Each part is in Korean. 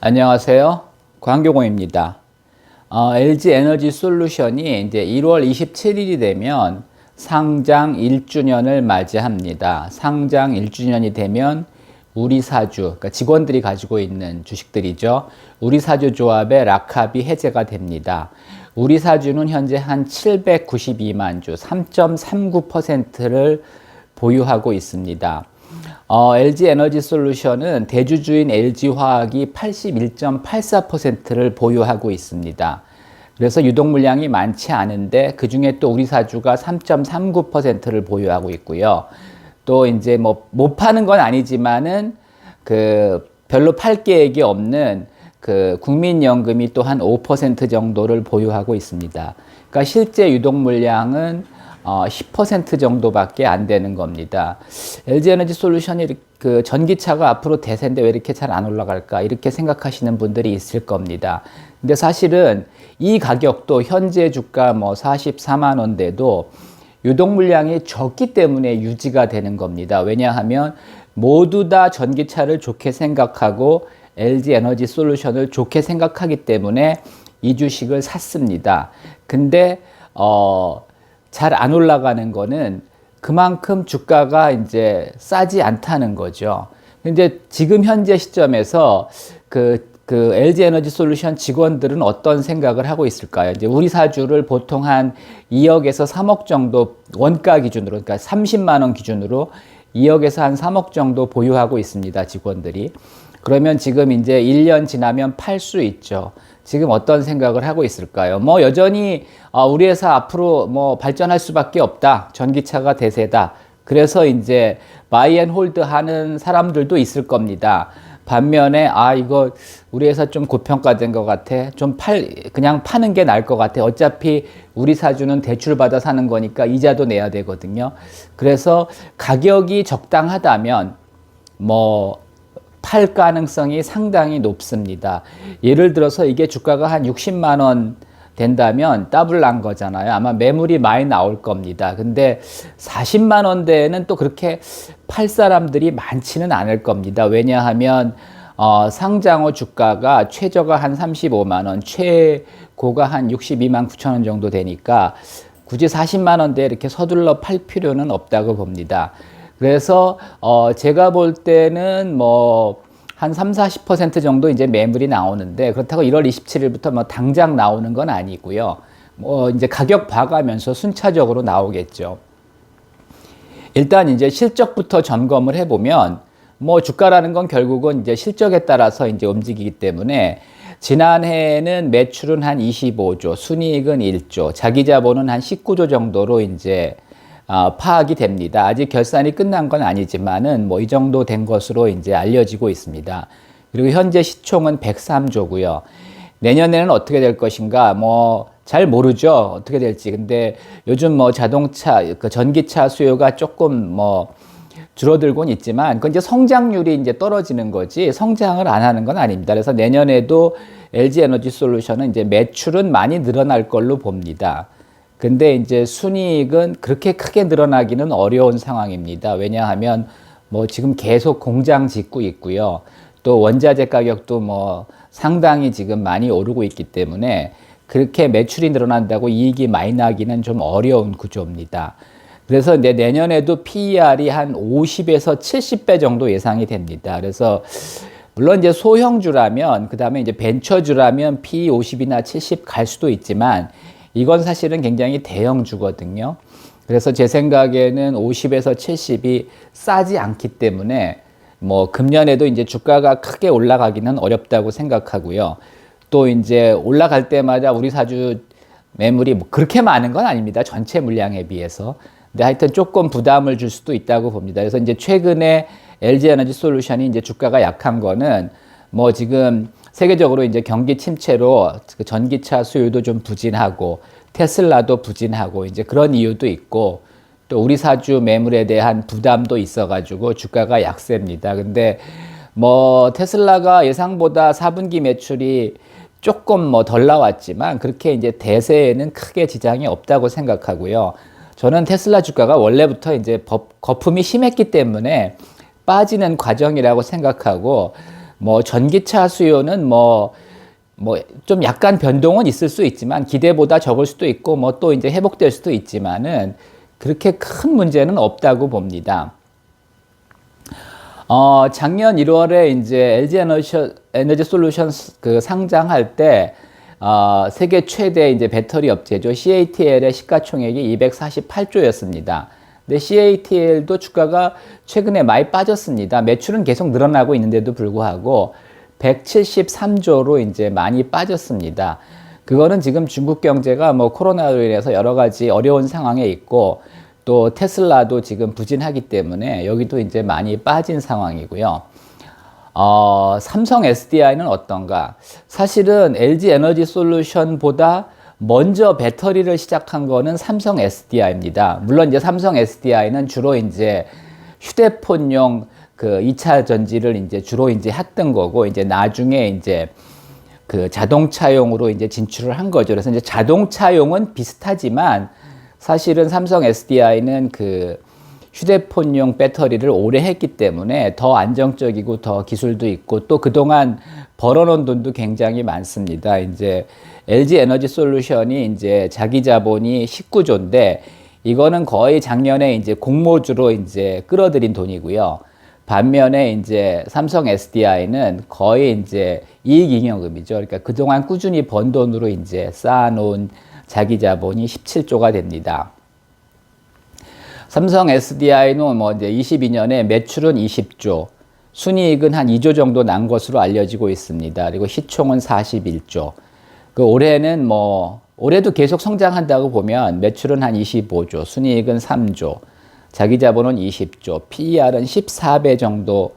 안녕하세요. 광교공입니다. LG 에너지 솔루션이 이제 1월 27일이 되면 상장 1주년을 맞이합니다. 상장 1주년이 되면 우리사주, 그러니까 직원들이 가지고 있는 주식들이죠. 우리사주조합의 락합이 해제가 됩니다. 우리사주는 현재 한 792만 주, 3.39%를 보유하고 있습니다. LG 에너지 솔루션은 대주주인 LG화학이 81.84%를 보유하고 있습니다. 그래서 유동 물량이 많지 않은데 그 중에 또 우리사주가 3.39%를 보유하고 있고요. 또 이제 뭐 못 파는 건 아니지만은 별로 팔 계획이 없는 국민연금이 또 한 5% 정도를 보유하고 있습니다. 그러니까 실제 유동 물량은 10% 정도밖에 안 되는 겁니다. LG 에너지 솔루션이 전기차가 앞으로 대세인데 왜 이렇게 잘 안 올라갈까? 이렇게 생각하시는 분들이 있을 겁니다. 근데 사실은 이 가격도 현재 주가 44만 원대도 유동 물량이 적기 때문에 유지가 되는 겁니다. 왜냐하면 모두 다 전기차를 좋게 생각하고 LG 에너지 솔루션을 좋게 생각하기 때문에 이 주식을 샀습니다. 근데 잘 안 올라가는 거는 그만큼 주가가 이제 싸지 않다는 거죠. 근데 지금 현재 시점에서 LG 에너지 솔루션 직원들은 어떤 생각을 하고 있을까요? 이제 우리 사주를 보통 한 2억에서 3억 정도 원가 기준으로, 그러니까 30만 원 기준으로 2억에서 한 3억 정도 보유하고 있습니다, 직원들이. 그러면 지금 이제 1년 지나면 팔 수 있죠. 지금 어떤 생각을 하고 있을까요? 여전히 우리 회사 앞으로 발전할 수밖에 없다. 전기차가 대세다. 그래서 이제 바이 앤 홀드 하는 사람들도 있을 겁니다. 반면에 이거 우리 회사 좀 고평가된 것 같아. 그냥 파는 게 나을 것 같아. 어차피 우리 사주는 대출 받아 사는 거니까 이자도 내야 되거든요. 그래서 가격이 적당하다면 팔 가능성이 상당히 높습니다. 예를 들어서 이게 주가가 한 60만 원 된다면 더블 난 거잖아요. 아마 매물이 많이 나올 겁니다. 근데 40만 원대에는 또 그렇게 팔 사람들이 많지는 않을 겁니다. 왜냐하면 상장 후 주가가 최저가 한 35만 원, 최고가 한 62만 9천 원 정도 되니까 굳이 40만 원대에 이렇게 서둘러 팔 필요는 없다고 봅니다. 그래서 제가 볼 때는 한 30-40% 정도 이제 매물이 나오는데, 그렇다고 1월 27일부터 당장 나오는 건 아니고요. 이제 가격 봐가면서 순차적으로 나오겠죠. 일단 이제 실적부터 점검을 해보면 주가라는 건 결국은 이제 실적에 따라서 이제 움직이기 때문에 지난해에는 매출은 한 25조, 순이익은 1조, 자기자본은 한 19조 정도로 이제 파악이 됩니다. 아직 결산이 끝난 건 아니지만은 이 정도 된 것으로 이제 알려지고 있습니다. 그리고 현재 시총은 103조고요. 내년에는 어떻게 될 것인가 잘 모르죠. 어떻게 될지. 근데 요즘 자동차, 전기차 수요가 조금 줄어들곤 있지만 그건 이제 성장률이 이제 떨어지는 거지 성장을 안 하는 건 아닙니다. 그래서 내년에도 LG 에너지 솔루션은 이제 매출은 많이 늘어날 걸로 봅니다. 근데 이제 순이익은 그렇게 크게 늘어나기는 어려운 상황입니다. 왜냐하면 지금 계속 공장 짓고 있고요. 또 원자재 가격도 상당히 지금 많이 오르고 있기 때문에 그렇게 매출이 늘어난다고 이익이 많이 나기는 좀 어려운 구조입니다. 그래서 내년에도 PER이 한 50에서 70배 정도 예상이 됩니다. 그래서 물론 이제 소형주라면, 그 다음에 이제 벤처주라면 PE 50이나 70 갈 수도 있지만 이건 사실은 굉장히 대형주거든요. 그래서 제 생각에는 50에서 70이 싸지 않기 때문에 금년에도 이제 주가가 크게 올라가기는 어렵다고 생각하고요. 또 이제 올라갈 때마다 우리 사주 매물이 그렇게 많은 건 아닙니다. 전체 물량에 비해서. 근데 하여튼 조금 부담을 줄 수도 있다고 봅니다. 그래서 이제 최근에 LG 에너지 솔루션이 이제 주가가 약한 거는 지금 세계적으로 이제 경기 침체로 전기차 수요도 좀 부진하고 테슬라도 부진하고 이제 그런 이유도 있고 또 우리 사주 매물에 대한 부담도 있어가지고 주가가 약세입니다. 근데 테슬라가 예상보다 4분기 매출이 조금 덜 나왔지만 그렇게 이제 대세에는 크게 지장이 없다고 생각하고요. 저는 테슬라 주가가 원래부터 이제 거품이 심했기 때문에 빠지는 과정이라고 생각하고 뭐 전기차 수요는 뭐 좀 약간 변동은 있을 수 있지만 기대보다 적을 수도 있고 뭐 또 이제 회복될 수도 있지만은 그렇게 큰 문제는 없다고 봅니다. 작년 1월에 이제 LG 에너지 솔루션 그 상장할 때 세계 최대 이제 배터리 업체죠. CATL의 시가총액이 248조였습니다. 근데 CATL도 주가가 최근에 많이 빠졌습니다. 매출은 계속 늘어나고 있는데도 불구하고 173조로 이제 많이 빠졌습니다. 그거는 지금 중국 경제가 뭐 코로나로 인해서 여러 가지 어려운 상황에 있고 또 테슬라도 지금 부진하기 때문에 여기도 이제 많이 빠진 상황이고요. 삼성 SDI는 어떤가? 사실은 LG 에너지 솔루션보다 먼저 배터리를 시작한 거는 삼성 SDI입니다. 물론 이제 삼성 SDI는 주로 이제 휴대폰용 그 2차 전지를 이제 주로 이제 했던 거고, 이제 나중에 이제 그 자동차용으로 이제 진출을 한 거죠. 그래서 이제 자동차용은 비슷하지만 사실은 삼성 SDI는 그 휴대폰용 배터리를 오래 했기 때문에 더 안정적이고 더 기술도 있고 또 그동안 벌어놓은 돈도 굉장히 많습니다. 이제 LG 에너지 솔루션이 이제 자기 자본이 19조인데 이거는 거의 작년에 이제 공모주로 이제 끌어들인 돈이고요. 반면에 이제 삼성 SDI는 거의 이제 이익잉여금이죠. 그러니까 그동안 꾸준히 번 돈으로 이제 쌓아놓은 자기 자본이 17조가 됩니다. 삼성 SDI는 뭐 이제 22년에 매출은 20조, 순이익은 한 2조 정도 난 것으로 알려지고 있습니다. 그리고 시총은 41조. 그 올해는 뭐 올해도 계속 성장한다고 보면 매출은 한 25조, 순이익은 3조, 자기 자본은 20조, PER은 14배 정도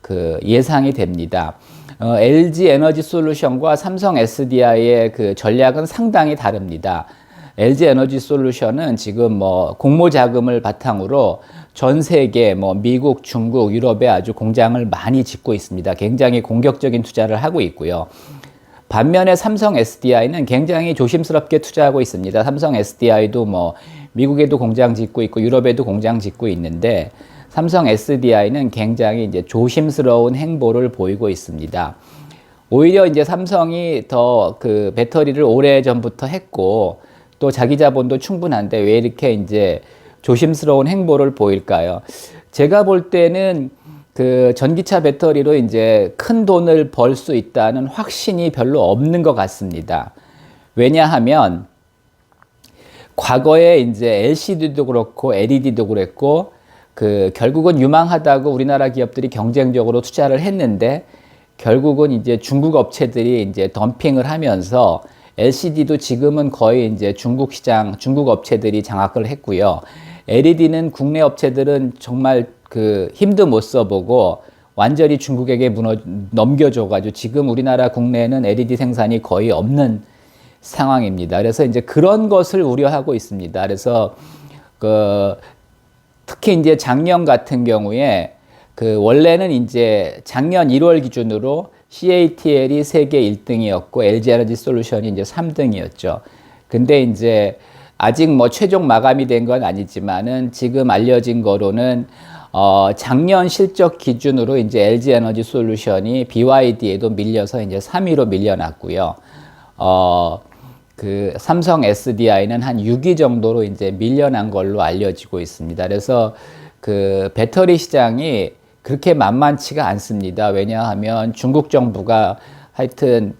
그 예상이 됩니다. LG 에너지 솔루션과 삼성 SDI의 그 전략은 상당히 다릅니다. LG 에너지 솔루션은 지금 뭐 공모 자금을 바탕으로 전 세계 뭐 미국, 중국, 유럽에 아주 공장을 많이 짓고 있습니다. 굉장히 공격적인 투자를 하고 있고요. 반면에 삼성 SDI는 굉장히 조심스럽게 투자하고 있습니다. 삼성 SDI도 뭐 미국에도 공장 짓고 있고 유럽에도 공장 짓고 있는데 삼성 SDI는 굉장히 이제 조심스러운 행보를 보이고 있습니다. 오히려 이제 삼성이 더 그 배터리를 오래 전부터 했고 또 자기 자본도 충분한데 왜 이렇게 이제 조심스러운 행보를 보일까요? 제가 볼 때는 그 전기차 배터리로 이제 큰 돈을 벌 수 있다는 확신이 별로 없는 것 같습니다. 왜냐하면 과거에 이제 LCD도 그렇고 LED도 그랬고 그 결국은 유망하다고 우리나라 기업들이 경쟁적으로 투자를 했는데 결국은 이제 중국 업체들이 이제 덤핑을 하면서 LCD도 지금은 거의 이제 중국 시장, 중국 업체들이 장악을 했고요. LED는 국내 업체들은 정말 그 힘도 못 써보고 완전히 중국에게 넘겨줘가지고 지금 우리나라 국내에는 LED 생산이 거의 없는 상황입니다. 그래서 이제 그런 것을 우려하고 있습니다. 그래서 그 특히 이제 작년 같은 경우에 그 원래는 이제 작년 1월 기준으로 CATL이 세계 1등이었고 LG 에너지 솔루션이 이제 3등이었죠. 근데 이제 아직 뭐 최종 마감이 된 건 아니지만은 지금 알려진 거로는 작년 실적 기준으로 이제 LG 에너지 솔루션이 BYD에도 밀려서 이제 3위로 밀려났고요. 그 삼성 SDI는 한 6위 정도로 이제 밀려난 걸로 알려지고 있습니다. 그래서 그 배터리 시장이 그렇게 만만치가 않습니다. 왜냐하면 중국 정부가 하여튼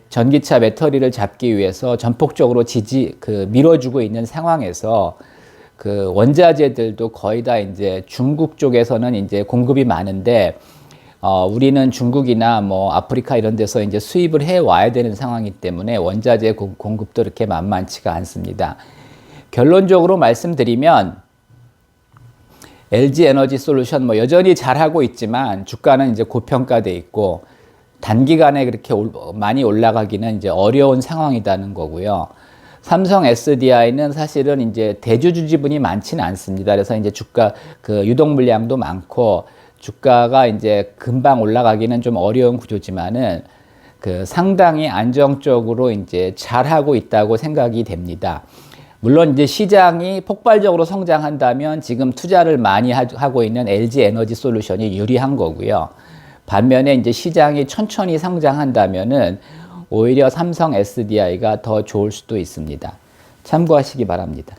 전기차 배터리를 잡기 위해서 전폭적으로 밀어주고 있는 상황에서 그 원자재들도 거의 다 이제 중국 쪽에서는 이제 공급이 많은데 우리는 중국이나 뭐 아프리카 이런 데서 이제 수입을 해 와야 되는 상황이기 때문에 원자재 공급도 이렇게 만만치가 않습니다. 결론적으로 말씀드리면 LG 에너지 솔루션 뭐 여전히 잘하고 있지만 주가는 이제 고평가돼 있고 단기간에 그렇게 많이 올라가기는 이제 어려운 상황이라는 거고요. 삼성 SDI는 사실은 이제 대주주 지분이 많지는 않습니다. 그래서 이제 주가 그 유동 물량도 많고 주가가 이제 금방 올라가기는 좀 어려운 구조지만은 그 상당히 안정적으로 이제 잘하고 있다고 생각이 됩니다. 물론 이제 시장이 폭발적으로 성장한다면 지금 투자를 많이 하고 있는 LG 에너지 솔루션이 유리한 거고요. 반면에 이제 시장이 천천히 성장한다면은 오히려 삼성 SDI가 더 좋을 수도 있습니다. 참고하시기 바랍니다.